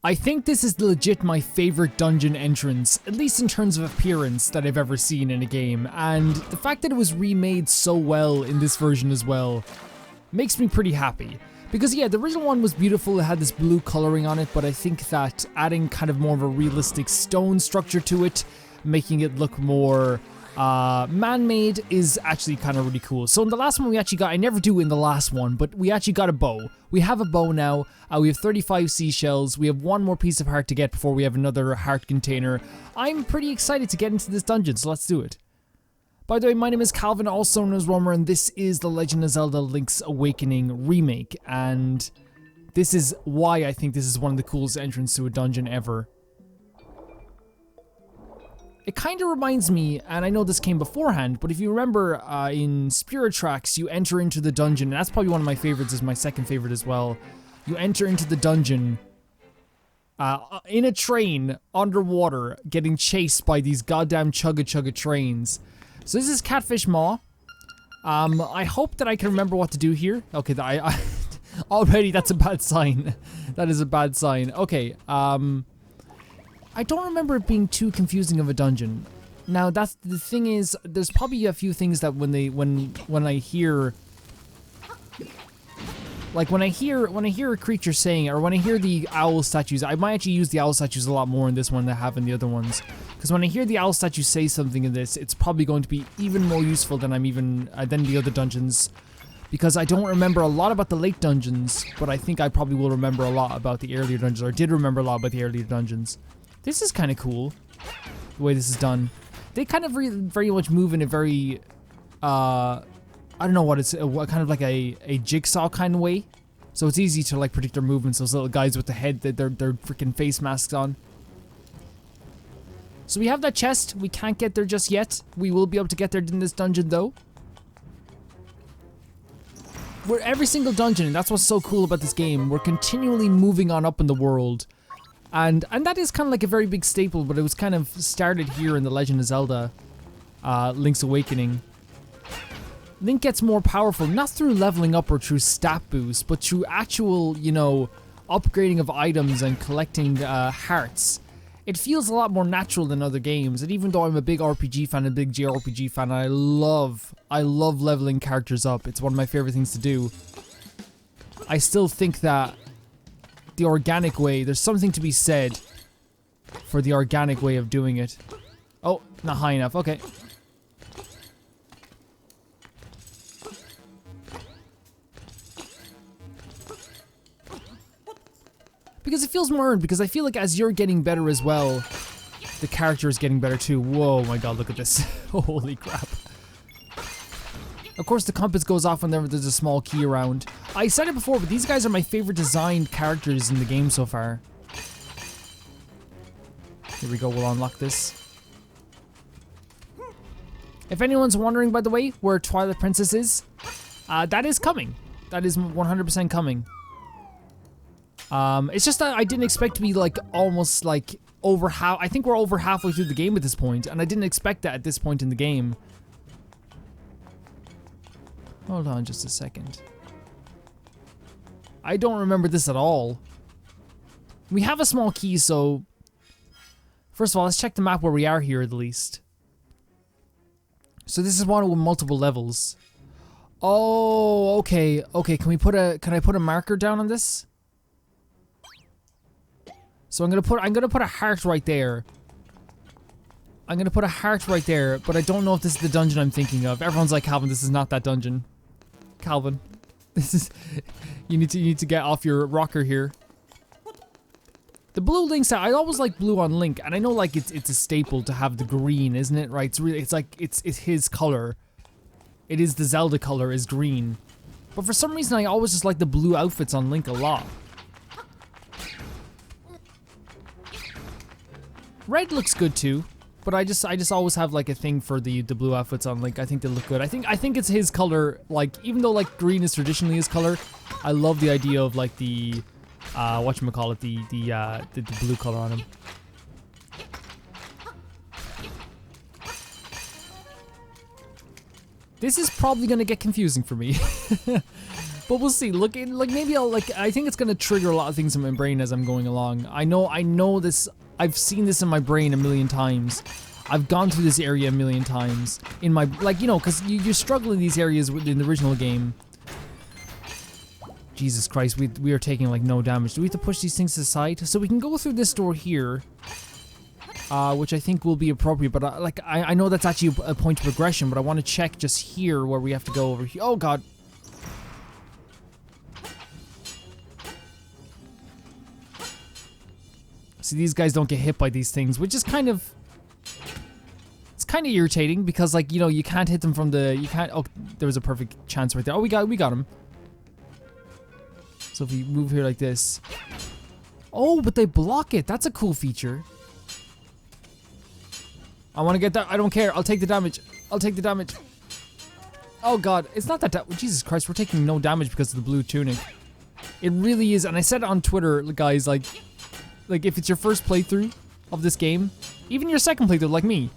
I think this is legit my favorite dungeon entrance, at least in terms of appearance, that I've ever seen in a game, and the fact that it was remade so well in this version as well makes me pretty happy. Because yeah, the original one was beautiful, it had this blue coloring on it, but I think that adding kind of more of a realistic stone structure to it, making it look more man-made is actually kind of really cool. So in the last one we actually got, I never do in the last one, but we actually got a bow. We have a bow now, we have 35 seashells, we have one more piece of heart to get before we have another heart container. I'm pretty excited to get into this dungeon, so let's do it. By the way, my name is Calvin, also known as Romer, and this is The Legend of Zelda Link's Awakening Remake, and this is why I think this is one of the coolest entrances to a dungeon ever. It kind of reminds me, and I know this came beforehand, but if you remember in Spirit Tracks, you enter into the dungeon, and that's probably one of my favorites, is my second favorite as well. You enter into the dungeon in a train, underwater, getting chased by these goddamn chugga trains. So this is Catfish Maw. I hope that I can remember what to do here. Okay, already that's a bad sign. That is a bad sign. Okay, I don't remember it being too confusing of a dungeon. Now that's the thing is, there's probably a few things that when I hear, like when I hear a creature saying it, or when I hear the owl statues, I might actually use the owl statues a lot more in this one than I have in the other ones. Because when I hear the owl statue say something in this, it's probably going to be even more useful than than the other dungeons. Because I don't remember a lot about the late dungeons, but I think I probably will remember a lot about the earlier dungeons, or did remember a lot about the earlier dungeons. This is kind of cool, the way this is done. They kind of very much move in a very, I don't know what it's, kind of like a jigsaw kind of way. So it's easy to like predict their movements, those little guys with the head, their freaking face masks on. So we have that chest, we can't get there just yet. We will be able to get there in this dungeon though. We're every single dungeon, and that's what's so cool about this game. We're continually moving on up in the world. And that is kind of like a very big staple, but it was kind of started here in The Legend of Zelda, Link's Awakening. Link gets more powerful, not through leveling up or through stat boosts, but through actual, you know, upgrading of items and collecting hearts. It feels a lot more natural than other games, and even though I'm a big RPG fan, a big JRPG fan, I love leveling characters up. It's one of my favorite things to do. I still think that the organic way, there's something to be said for the organic way of doing it. Oh, not high enough, okay. Because it feels more earned, because I feel like as you're getting better as well, the character is getting better too. Whoa, my god, look at this. Holy crap. Of course, the compass goes off whenever there's a small key around. I said it before, but these guys are my favorite designed characters in the game so far. Here we go, we'll unlock this. If anyone's wondering, by the way, where Twilight Princess is, that is coming. That is 100% coming. It's just that I didn't expect to be like almost like over half. I think we're over halfway through the game at this point, and I didn't expect that at this point in the game. Hold on just a second. I don't remember this at all. We have a small key, so first of all, let's check the map where we are here at least. So this is one with multiple levels. Oh, okay. Okay, can I put a marker down on this? So I'm gonna put a heart right there. I'm gonna put a heart right there, but I don't know if this is the dungeon I'm thinking of. Everyone's like, Calvin, this is not that dungeon. Calvin, this is, you need to get off your rocker here. The blue Link's out. I always like blue on Link, and I know like it's a staple to have the green, isn't it? Right? It's his color. It is the Zelda color is green. But for some reason I always just like the blue outfits on Link a lot. Red looks good too, but I just always have like a thing for the blue outfits on Link. I think they look good. I think it's his color. Like even though like green is traditionally his color, I love the idea of like the whatchamacallit, the blue color on him. This is probably gonna get confusing for me. But we'll see. Look, maybe I'll I think it's gonna trigger a lot of things in my brain as I'm going along. I know this. I've seen this in my brain a million times. I've gone through this area a million times in my, because you struggle in these areas in the original game. Jesus Christ, we are taking like no damage. Do we have to push these things aside? So we can go through this door here, which I think will be appropriate. But I know that's actually a point of progression, but I want to check just here where we have to go over here. Oh God. See, these guys don't get hit by these things, which is kind of... It's kind of irritating because, you can't hit them from the... You can't... Oh, there was a perfect chance right there. Oh, we got him. So if we move here like this... Oh, but they block it. That's a cool feature. I want to get that. I don't care. I'll take the damage. I'll take the damage. Oh, God. It's not that... Jesus Christ, we're taking no damage because of the blue tunic. It really is. And I said it on Twitter, guys, like if it's your first playthrough of this game, even your second playthrough, like me.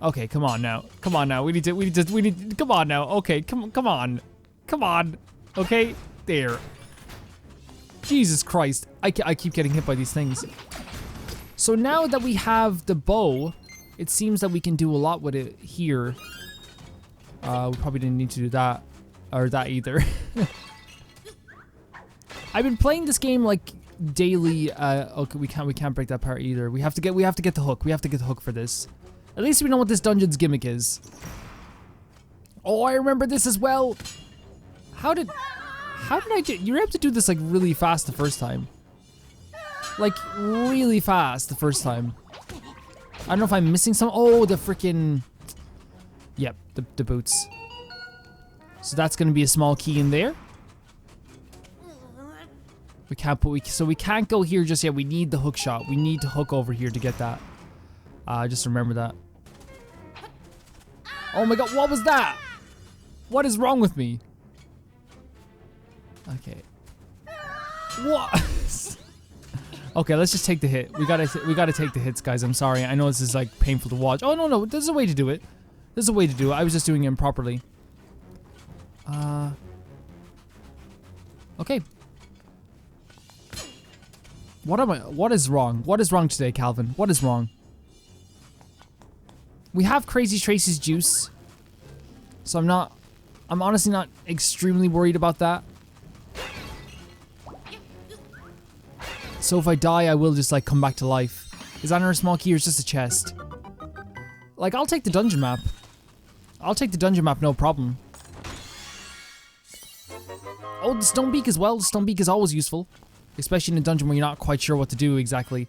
Okay, come on now. Come on now. We need to, come on now. Okay, come on. Come on. Okay, there. Jesus Christ. I keep getting hit by these things. So now that we have the bow, it seems that we can do a lot with it here. We probably didn't need to do that, or that either. I've been playing this game daily. Okay, we can't break that part either. We have to get the hook. We have to get the hook for this. At least we know what this dungeon's gimmick is. Oh, I remember this as well. How did I do? You were able to do this really fast the first time. Really fast the first time. I don't know if I'm missing some. Oh, the freaking. Yep, the boots. So that's gonna be a small key in there. We can't so we can't go here just yet. We need the hook shot. We need to hook over here to get that. Just remember that. Oh my God, what was that? What is wrong with me? Okay. What? Okay, let's just take the hit. We gotta take the hits, guys. I'm sorry. I know this is painful to watch. Oh no, there's a way to do it. There's a way to do it. I was just doing it improperly. Okay. What is wrong? What is wrong today, Calvin? What is wrong? We have Crazy Tracy's juice. So I'm honestly not extremely worried about that. So if I die, I will just come back to life. Is that another small key or is just a chest? I'll take the dungeon map. I'll take the dungeon map, no problem. Oh, the stone beak as well. The stone beak is always useful. Especially in a dungeon where you're not quite sure what to do exactly.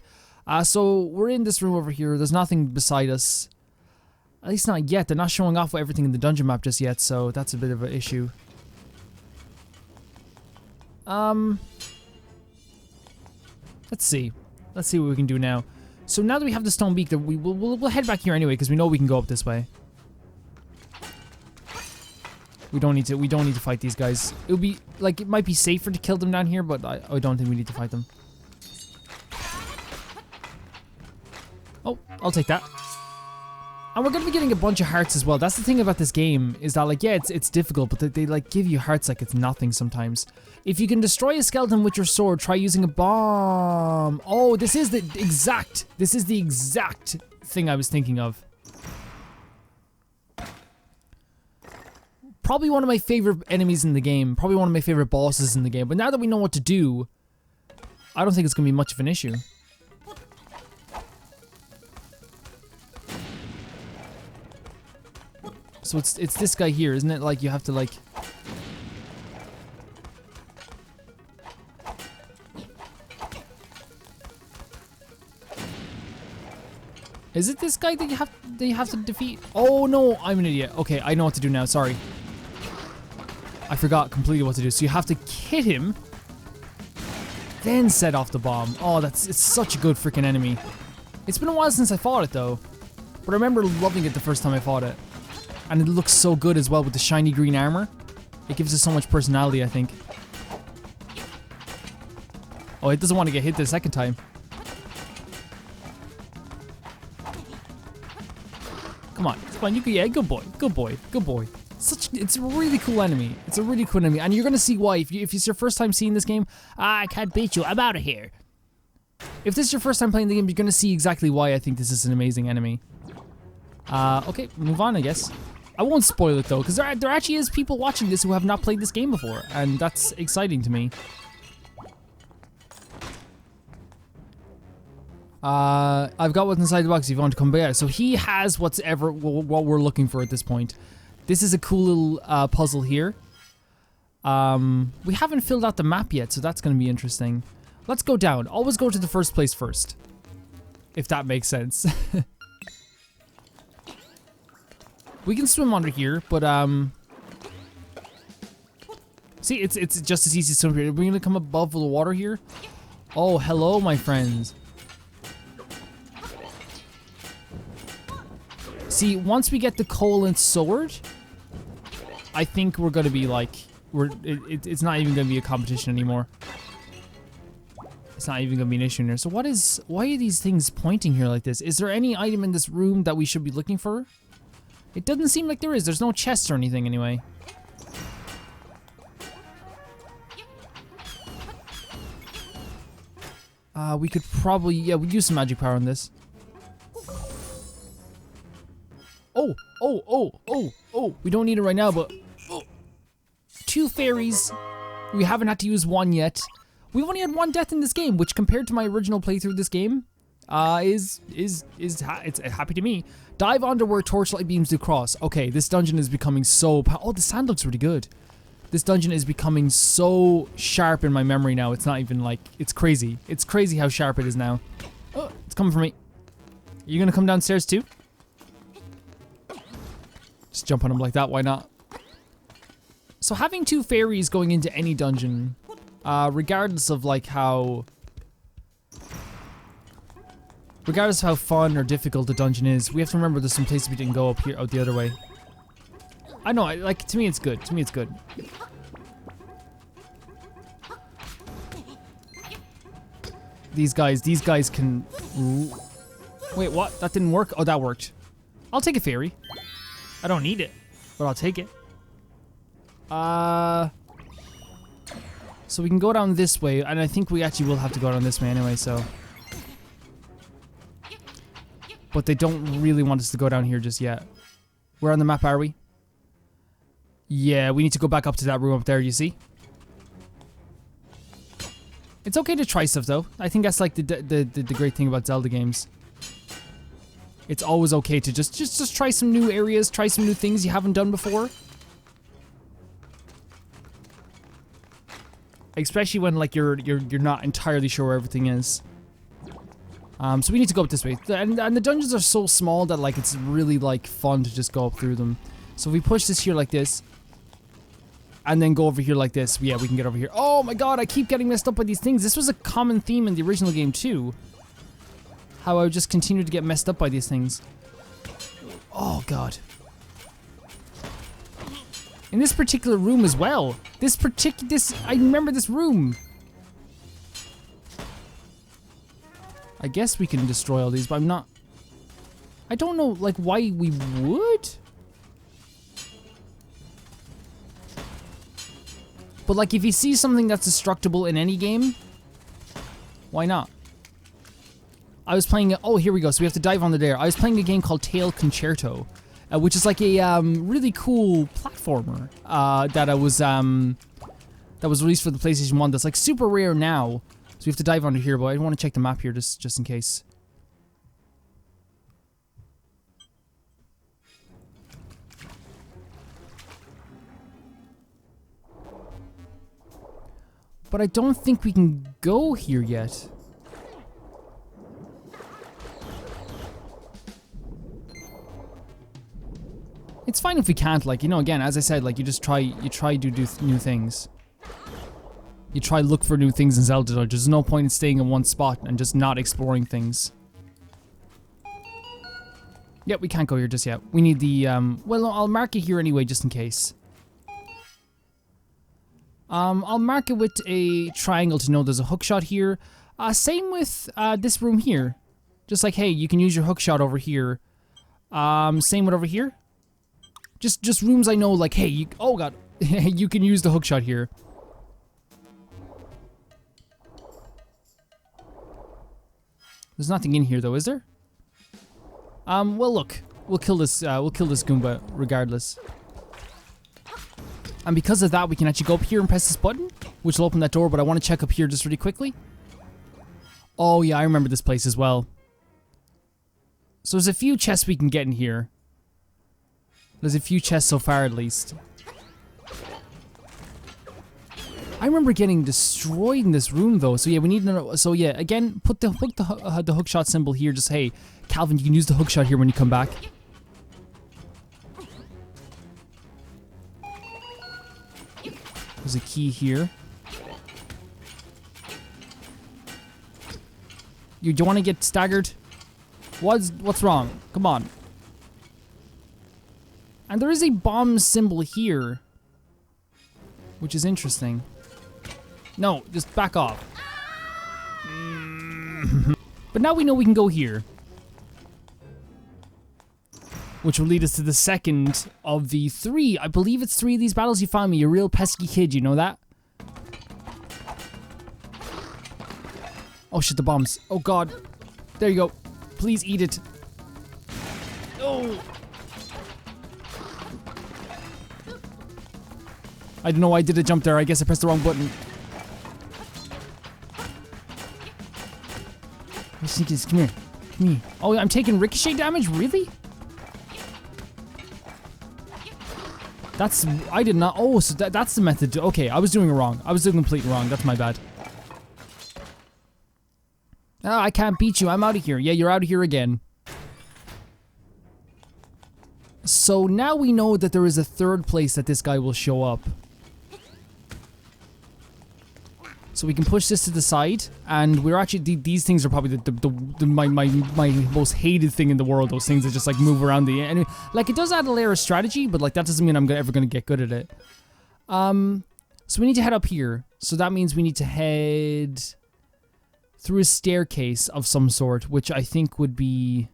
So we're in this room over here. There's nothing beside us. At least not yet. They're not showing off everything in the dungeon map just yet, so that's a bit of an issue. Let's see. Let's see what we can do now. So now that we have the stone beak, we'll head back here anyway because we know we can go up this way. We don't need to fight these guys. It would be it might be safer to kill them down here, but I don't think we need to fight them. Oh, I'll take that. And we're gonna be getting a bunch of hearts as well. That's the thing about this game, is that yeah, it's difficult, but they give you hearts like it's nothing sometimes. If you can destroy a skeleton with your sword, try using a bomb. Oh, this is the exact thing I was thinking of. Probably one of my favorite enemies in the game. Probably one of my favorite bosses in the game. But now that we know what to do, I don't think it's gonna be much of an issue. So it's this guy here, isn't it? You have to Is it this guy that you have to defeat? Oh no, I'm an idiot. Okay, I know what to do now. Sorry. I forgot completely what to do. So you have to hit him, then set off the bomb. Oh, it's such a good freaking enemy. It's been a while since I fought it though, but I remember loving it the first time I fought it. And it looks so good as well with the shiny green armor. It gives it so much personality, I think. Oh, it doesn't want to get hit the second time. Come on, you can, yeah, good boy. It's a really cool enemy. It's a really cool enemy, and you're gonna see why. If it's your first time seeing this game, I can't beat you, I'm out of here. If this is your first time playing the game, you're gonna see exactly why I think this is an amazing enemy. Okay, move on, I guess. I won't spoil it though, because there actually is people watching this who have not played this game before, and that's exciting to me. I've got what's inside the box if you want to come back. So he has what we're looking for at this point. This is a cool little puzzle here. We haven't filled out the map yet, so that's going to be interesting. Let's go down. Always go to the first place first, if that makes sense. We can swim under here, but see, it's just as easy to swim here. We're gonna come above the water here. Oh, hello, my friends. See, once we get the coal and sword, I think we're gonna be like, it's not even gonna be a competition anymore. It's not even gonna be an issue here. So why are these things pointing here like this? Is there any item in this room that we should be looking for? It doesn't seem like there is. There's no chests or anything anyway. We could probably, yeah, we'd use some magic power on this. Oh, we don't need it right now, but oh. 2 fairies. We haven't had to use one yet. We've only had 1 death in this game, which compared to my original playthrough of this game, it's happy to me. Dive under where torchlight beams do cross. Okay, this dungeon is becoming so oh, the sand looks really good. This dungeon is becoming so sharp in my memory now. It's not even like, it's crazy. It's crazy how sharp it is now. Oh, it's coming for me. You gonna come downstairs too? Just jump on him like that, why not? So having 2 fairies going into any dungeon, regardless of like regardless of how fun or difficult the dungeon is, we have to remember there's some places we didn't go up here, out the other way. I know, like, to me it's good. To me it's good. These guys can... Wait, what? That didn't work? Oh, that worked. I'll take a fairy. I don't need it, but I'll take it. So we can go down this way, and I think we actually will have to go down this way anyway, so... But they don't really want us to go down here just yet. Where on the map are we? Yeah, we need to go back up to that room up there, you see? It's okay to try stuff though. I think that's like the great thing about Zelda games. It's always okay to just try some new areas, try some new things you haven't done before. Especially when like you're not entirely sure where everything is. So we need to go up this way. And the dungeons are so small that like it's really like fun to just go up through them. So if we push this here like this, and then go over here like this, yeah, we can get over here. Oh my god, I keep getting messed up by these things. This was a common theme in the original game too. How I would just continue to get messed up by these things. Oh god. In this particular room as well. I remember this room. I guess we can destroy all these, but I'm not... I don't know, like, why we would? But, like, if you see something that's destructible in any game, why not? I was playing... Oh, here we go. So we have to dive on the dare. I was playing a game called Tail Concerto, which is like a really cool platformer that was released for the PlayStation 1 that's, like, super rare now. So we have to dive under here, but I want to check the map here just in case. But I don't think we can go here yet. It's fine if we can't, like, you know, again, as I said, like, you try to do new things. You try look for new things in Zelda. There's no point in staying in one spot and just not exploring things. Yep, we can't go here just yet. We need the, well, no, I'll mark it here anyway, just in case. I'll mark it with a triangle to know there's a hook shot here. Same with, this room here. Just like, hey, you can use your hook shot over here. Same with over here. Just rooms I know, like, hey, oh god, you can use the hookshot here. There's nothing in here though, is there? Well look, we'll kill this Goomba regardless. And because of that, we can actually go up here and press this button, which will open that door, but I want to check up here just really quickly. Oh yeah, I remember this place as well. So there's a few chests we can get in here. There's a few chests so far at least. I remember getting destroyed in this room though, so yeah, we need to know. So yeah, again, put the hookshot symbol here. Just hey, Calvin, you can use the hookshot here when you come back. There's a key here. You don't want to get staggered? What's wrong? Come on. And there is a bomb symbol here, which is interesting. No, just back off. But now we know we can go here, which will lead us to the second of the 3. I believe it's 3 of these battles. You found me, you real pesky kid, you know that? Oh shit, the bombs. Oh god. There you go. Please eat it. Oh. I don't know why I did a jump there. I guess I pressed the wrong button. Sneakies, come here. Come here. Oh, I'm taking ricochet damage? Really? I did not. Oh, so that's the method. Okay, I was doing it wrong. I was doing completely wrong. That's my bad. Ah, I can't beat you. I'm out of here. Yeah, you're out of here again. So now we know that there is a third place that this guy will show up. So we can push this to the side, and we're actually, these things are probably my most hated thing in the world. Those things that just like move around the, and like it does add a layer of strategy, but like that doesn't mean I'm ever gonna get good at it. So we need to head up here. So that means we need to head through a staircase of some sort, which I think would be...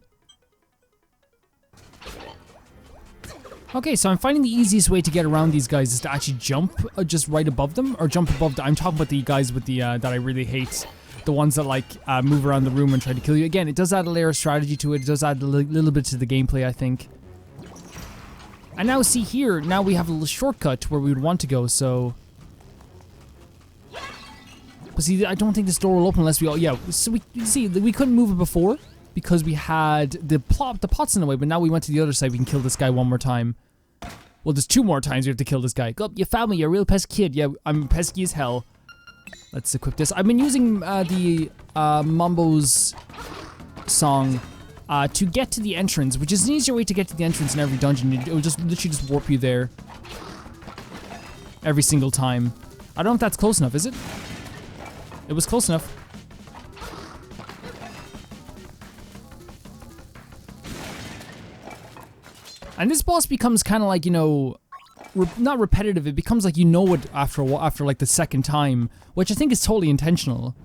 Okay, so I'm finding the easiest way to get around these guys is to actually jump just right above them, or jump above I'm talking about the guys with the, that I really hate. The ones that like, move around the room and try to kill you. Again, it does add a layer of strategy to it. It does add a little bit to the gameplay, I think. And now see here, now we have a little shortcut where we would want to go, so... But see, I don't think this door will open unless we all, yeah, so we see, we couldn't move it before because we had the pots in the way, but now we went to the other side, we can kill this guy one more time. Well, there's 2 more times we have to kill this guy. Go up, you found me, you're a real pesky kid. Yeah, I'm pesky as hell. Let's equip this. I've been using the Mambo's song to get to the entrance, which is an easier way to get to the entrance in every dungeon. It will just literally just warp you there every single time. I don't know if that's close enough, is it? It was close enough. And this boss becomes kind of like, you know, not repetitive, it becomes like you know it after like the second time, which I think is totally intentional.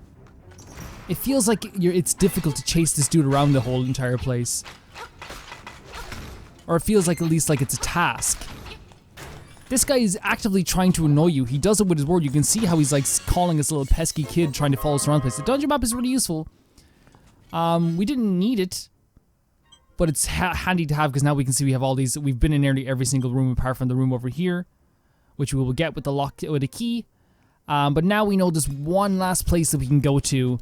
It feels like it's difficult to chase this dude around the whole entire place. Or it feels like at least like it's a task. This guy is actively trying to annoy you. He does it with his word. You can see how he's like calling this little pesky kid trying to follow us around the place. The dungeon map is really useful. We didn't need it, but it's handy to have because now we can see we have all these. We've been in nearly every single room apart from the room over here, which we will get with the lock with a key. But now we know there's one last place that we can go to,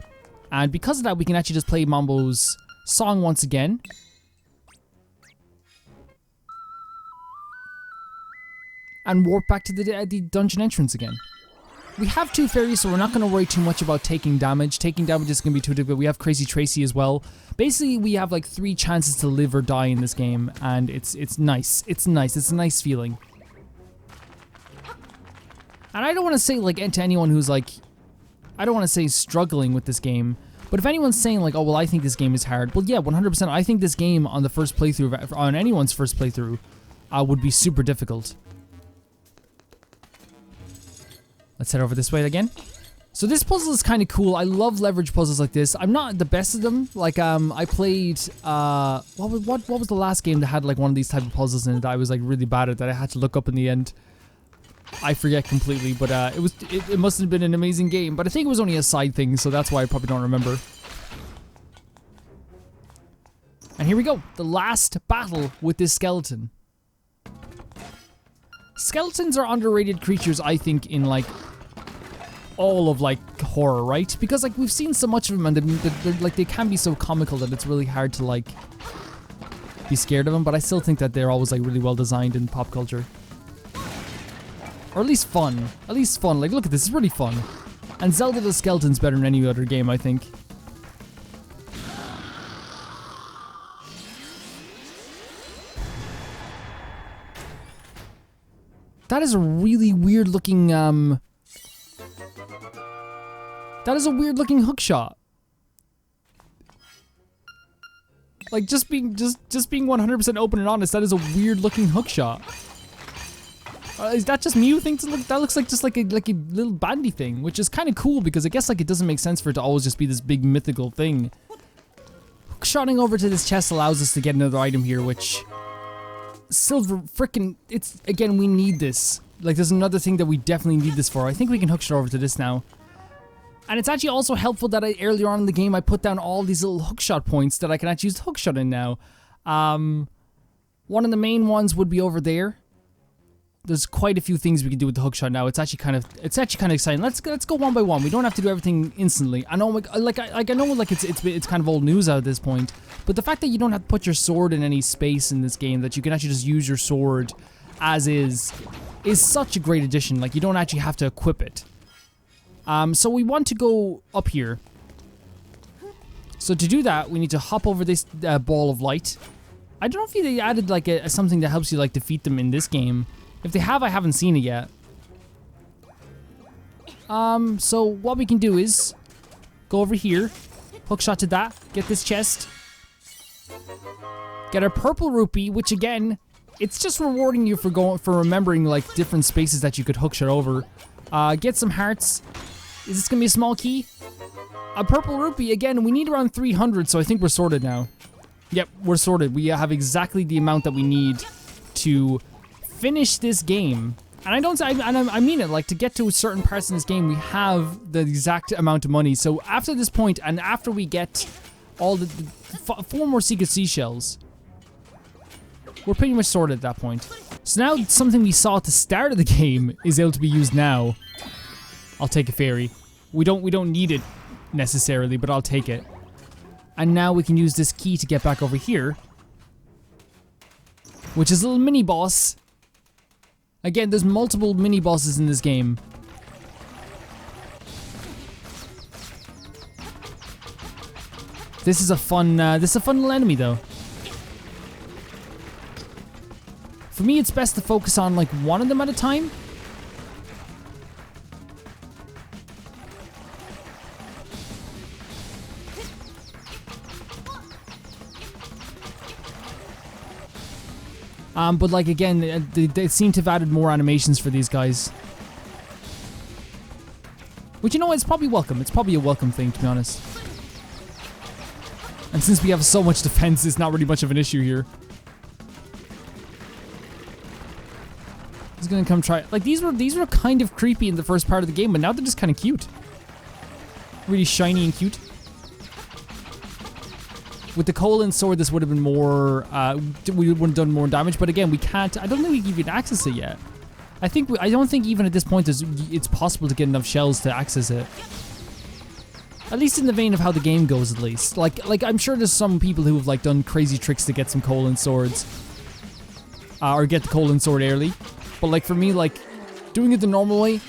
and because of that, we can actually just play Mambo's song once again. And warp back to the dungeon entrance again. We have 2 fairies, so we're not going to worry too much about taking damage. Taking damage is going to be too difficult. We have Crazy Tracy as well. Basically, we have like 3 chances to live or die in this game, and it's nice. It's nice. It's a nice feeling. And I don't want to say like to anyone who's like, I don't want to say struggling with this game, but if anyone's saying like, oh well, I think this game is hard. Well, yeah, 100%. I think this game on the first playthrough, on anyone's first playthrough, would be super difficult. Let's head over this way again. So this puzzle is kind of cool. I love leverage puzzles like this. I'm not the best at them. Like, I played, what was the last game that had like one of these type of puzzles in it that I was like really bad at that I had to look up in the end? I forget completely, but it must have been an amazing game. But I think it was only a side thing, so that's why I probably don't remember. And here we go, the last battle with this skeleton. Skeletons are underrated creatures, I think, in like all of like horror, right? Because like we've seen so much of them, and they're like they can be so comical that it's really hard to like be scared of them. But I still think that they're always like really well designed in pop culture, or at least fun. At least fun. Like look at this, it's really fun. And Zelda does skeletons better than any other game, I think. That is a really weird looking that is a weird looking hook shot. Like just being 100% open and honest, that is a weird looking hook shot. Is that just me who thinks that looks like just like a little bandy thing, which is kind of cool because I guess like it doesn't make sense for it to always just be this big mythical thing. Hook shotting over to this chest allows us to get another item here, which silver frickin', it's again, we need this. Like there's another thing that we definitely need this for. I think we can hook shot over to this now. And it's actually also helpful that earlier on in the game I put down all these little hookshot points that I can actually use hookshot in now. One of the main ones would be over there. There's quite a few things we can do with the hookshot now. It's actually kind of exciting. Let's go one by one. We don't have to do everything instantly. I know I know like it's kind of old news at this point, but the fact that you don't have to put your sword in any space in this game, that you can actually just use your sword as is such a great addition. Like you don't actually have to equip it. So we want to go up here. So to do that, we need to hop over this ball of light. I don't know if they added like something that helps you like defeat them in this game. If they have, I haven't seen it yet. So what we can do is go over here, hook shot to that, get this chest, get a purple rupee, which again, it's just rewarding you for remembering like different spaces that you could hook shot over. Get some hearts. Is this gonna be a small key? A purple rupee, again, we need around 300, so I think we're sorted now. Yep, we're sorted. We have exactly the amount that we need to finish this game. And I mean it, like to get to certain parts in this game, we have the exact amount of money. So after this point, and after we get all the 4 more secret seashells, we're pretty much sorted at that point. So now something we saw at the start of the game is able to be used now. I'll take a fairy. We don't need it necessarily, but I'll take it. And now we can use this key to get back over here, which is a little mini boss. Again, there's multiple mini bosses in this game. This is a fun little enemy though. For me, it's best to focus on like one of them at a time. But like again, they seem to have added more animations for these guys. Which, you know, it's probably welcome. It's probably a welcome thing, to be honest. And since we have so much defense, it's not really much of an issue here. He's gonna come try. Like these were kind of creepy in the first part of the game, but now they're just kind of cute. Really shiny and cute. With the Colin sword, this would have been more, we would have done more damage, but again, we can't, I don't think we can even access it yet. I don't think even at this point it's possible to get enough shells to access it. At least in the vein of how the game goes, at least. Like I'm sure there's some people who have like done crazy tricks to get some Colin swords. Or get the Colin sword early. But like for me, like, doing it the normal way,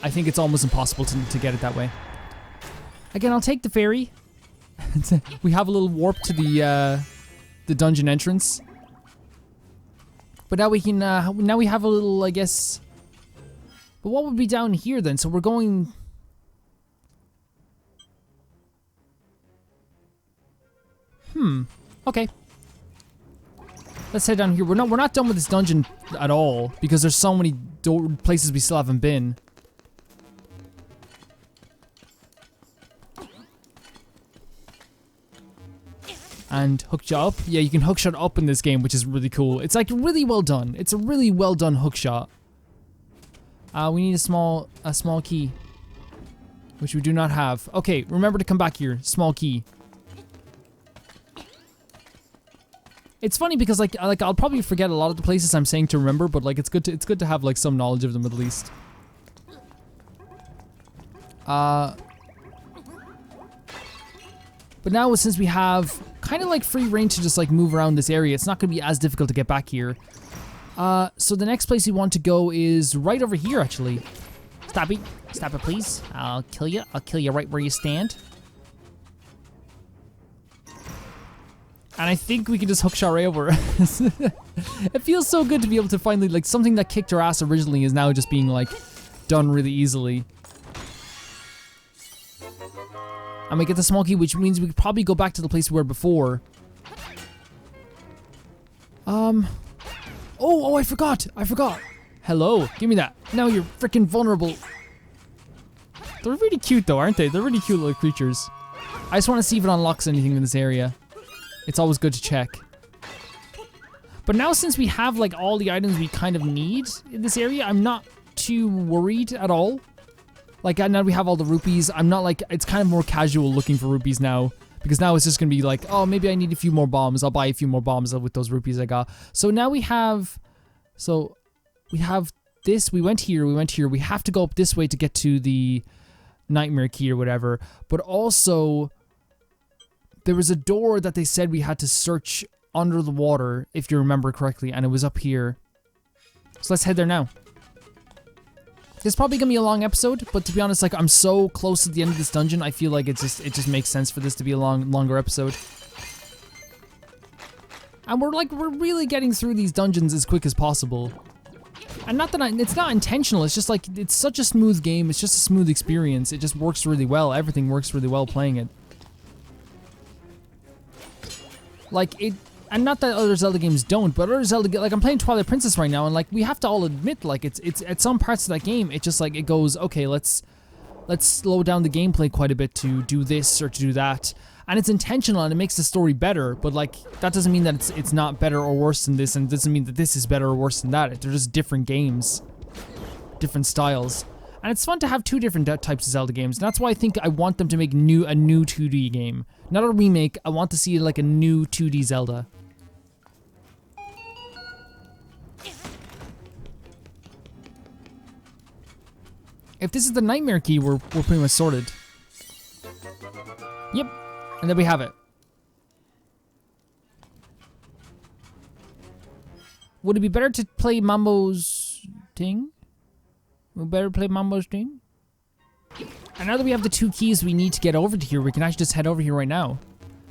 I think it's almost impossible to get it that way. Again, I'll take the fairy. We have a little warp to the dungeon entrance, but now we can now we have a little, I guess. But what would be down here then? So we're going. Okay. Let's head down here. We're not done with this dungeon at all because there's so many places we still haven't been. And hookshot up. Yeah, you can hookshot up in this game, which is really cool. It's like really well done. It's a really well done hookshot. We need a small key, which we do not have. Okay, remember to come back here. Small key. It's funny because like I'll probably forget a lot of the places I'm saying to remember, but like it's good to have like some knowledge of them at least. But now since we have kind of like free reign to just like move around this area, it's not going to be as difficult to get back here. So the next place we want to go is right over here actually. Stop it. Stop it please. I'll kill you. I'll kill you right where you stand. And I think we can just hookshot right over. It feels so good to be able to finally, like, something that kicked our ass originally is now just being, like, done really easily. And we get the small key, which means we could probably go back to the place we were before. Oh, I forgot. Hello, give me that. Now you're freaking vulnerable. They're really cute though, aren't they? They're really cute little creatures. I just want to see if it unlocks anything in this area. It's always good to check. But now since we have like all the items we kind of need in this area, I'm not too worried at all. Like now we have all the rupees, I'm not like, it's kind of more casual looking for rupees now. Because now it's just gonna be like, oh, maybe I need a few more bombs. I'll buy a few more bombs with those rupees I got. So now we have, this, we went here, we have to go up this way to get to the nightmare key or whatever. But also, there was a door that they said we had to search under the water, if you remember correctly, and it was up here. So let's head there now. This is probably gonna be a long episode, but to be honest, like I'm so close to the end of this dungeon, I feel like it just makes sense for this to be a longer episode. And we're really getting through these dungeons as quick as possible. And not that it's not intentional, it's just like, it's such a smooth game, it's just a smooth experience, it just works really well, everything works really well playing it. Like, and not that other Zelda games don't, but other Zelda, like I'm playing Twilight Princess right now, and like we have to all admit, like it's at some parts of that game, it just like it goes, okay, let's slow down the gameplay quite a bit to do this or to do that, and it's intentional and it makes the story better. But like that doesn't mean that it's not better or worse than this, and it doesn't mean that this is better or worse than that. They're just different games, different styles. And it's fun to have two different types of Zelda games. And that's why I think I want them to make a new 2D game. Not a remake, I want to see like a new 2D Zelda. If this is the nightmare key, we're pretty much sorted. Yep, and then we have it. Would it be better to play Mambo's thing? We better play Mambo's thing? And now that we have the 2 keys we need to get over to here, we can actually just head over here right now.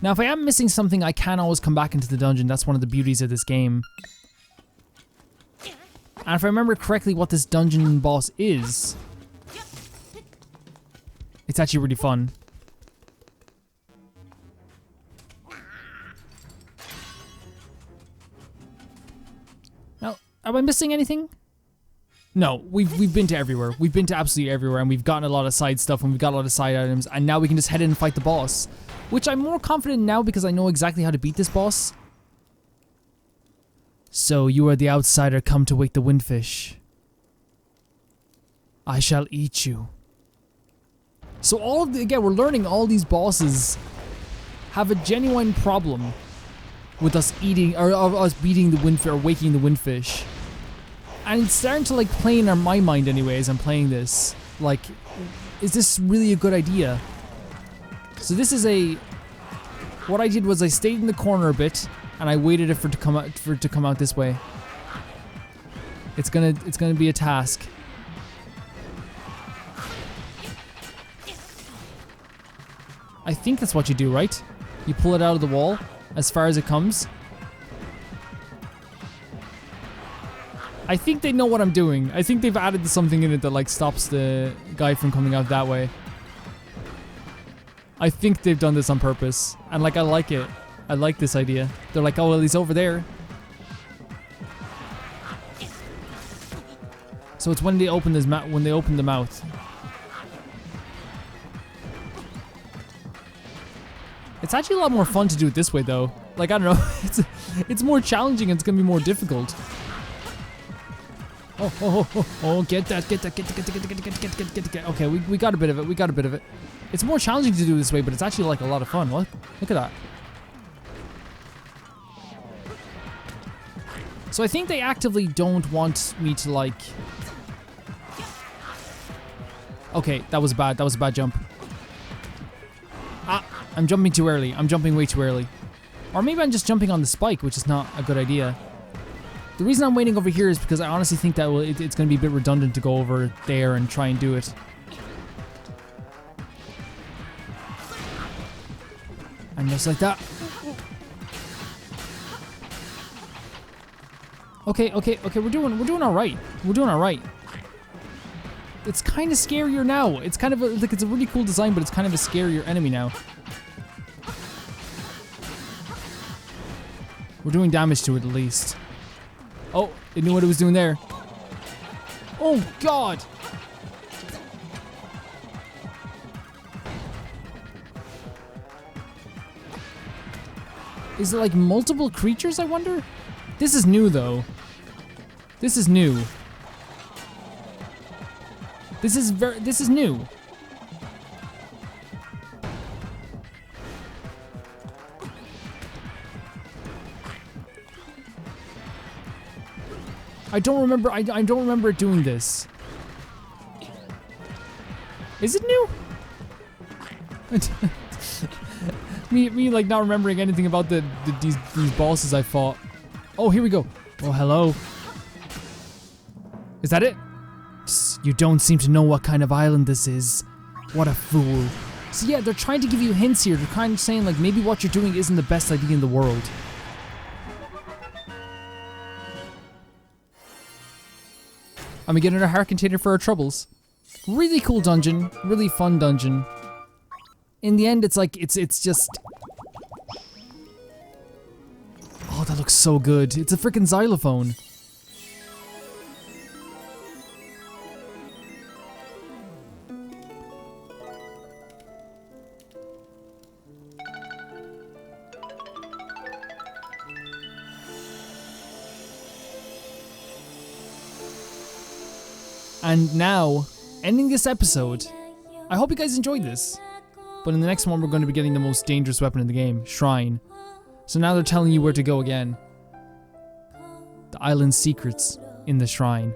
Now, if I am missing something, I can always come back into the dungeon. That's one of the beauties of this game. And if I remember correctly what this dungeon boss is, it's actually really fun. Now, am I missing anything? No, we've been to everywhere. We've been to absolutely everywhere, and we've gotten a lot of side stuff, and we've got a lot of side items, and now we can just head in and fight the boss. Which I'm more confident now because I know exactly how to beat this boss. So, you are the outsider come to wake the windfish. I shall eat you. So again, we're learning all these bosses have a genuine problem with us eating, or us beating the windfish, or waking the windfish. And it's starting to like play in my mind anyway as I'm playing this. Like, is this really a good idea? So this is what I did was I stayed in the corner a bit and I waited for it to come out this way. It's gonna be a task. I think that's what you do, right? You pull it out of the wall as far as it comes. I think they know what I'm doing. I think they've added something in it that like stops the guy from coming out that way. I think they've done this on purpose. And like I like it. I like this idea. They're like, oh well, he's over there. So it's when they open his when they open the mouth. It's actually a lot more fun to do it this way though. Like, I don't know, it's more challenging and it's gonna be more difficult. Oh, get that. Okay, we got a bit of it, It's more challenging to do this way, but it's actually like a lot of fun. Look at that. So I think they actively don't want me to like... Okay, that was bad jump. Ah, I'm jumping too early. I'm jumping way too early. Or maybe I'm just jumping on the spike, which is not a good idea. The reason I'm waiting over here is because I honestly think that it's going to be a bit redundant to go over there and try and do it. And just like that. Okay, we're doing all right. We're doing all right. It's kind of scarier now. It's kind of like it's a really cool design, but it's kind of a scarier enemy now. We're doing damage to it at least. Oh, it knew what it was doing there. Oh God! Is it like multiple creatures, I wonder? This is new though. This is new. This is new. I don't remember it doing this. Is it new? me like not remembering anything about these bosses I fought. Oh, here we go. Oh, hello. Is that it? You don't seem to know what kind of island this is. What a fool. So yeah, they're trying to give you hints here. They're kind of saying like maybe what you're doing isn't the best idea in the world. And we get another heart container for our troubles. Really cool dungeon, really fun dungeon. In the end, it's like, it's just... Oh, that looks so good. It's a freaking xylophone. And now, ending this episode, I hope you guys enjoyed this. But in the next one, we're going to be getting the most dangerous weapon in the game, Shrine. So now they're telling you where to go again. The island's secrets in the Shrine.